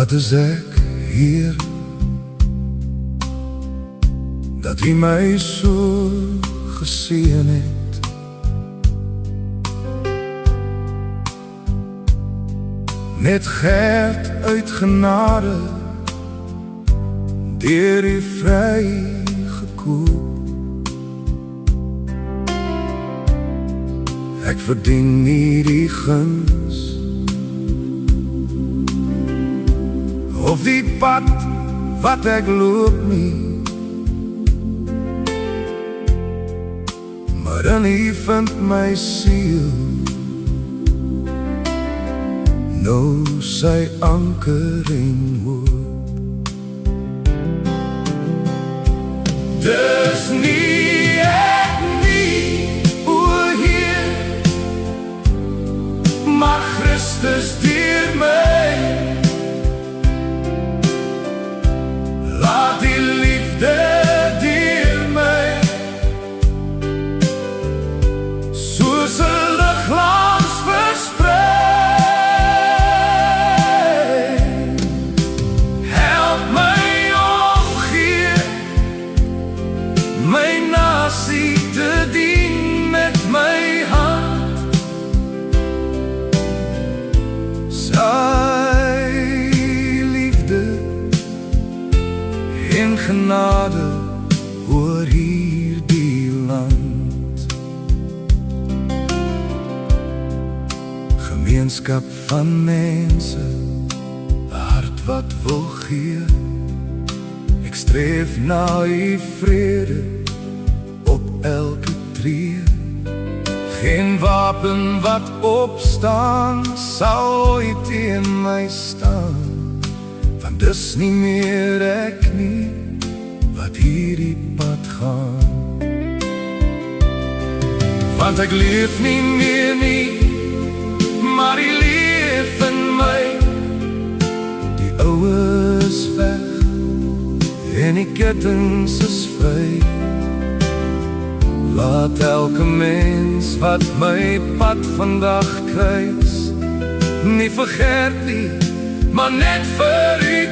Wat is ek hier, dat U my so geseën het? Net Gert uit genade, deur U vry gekoop. Ek verdien nie die guns of die pad wat ek loop nie, maar dan U vind my siel nou sy anker en hoop. Dis nie ek nie, o Heer, maar Christus deur my. Laat die liefde deur my soos 'n ligglans versprei. Help my omgee, my nasie te dien met my hand. Sy liefde en genade oor hierdie land. Gemeenskap van mense, 'n hart wat wil gee. Ek streef na U vrede op elke tree. Geen wapen wat opstaan sal ooit teen my staan, want dis nie meer ek nie wat hierdie pad gaan. Want ek leef nie meer nie, maar U leef in my. Die ou is weg en die kittens is vry. Laat elke mens wat my pad vandag kruis nie vir Gert nie, maar net vir U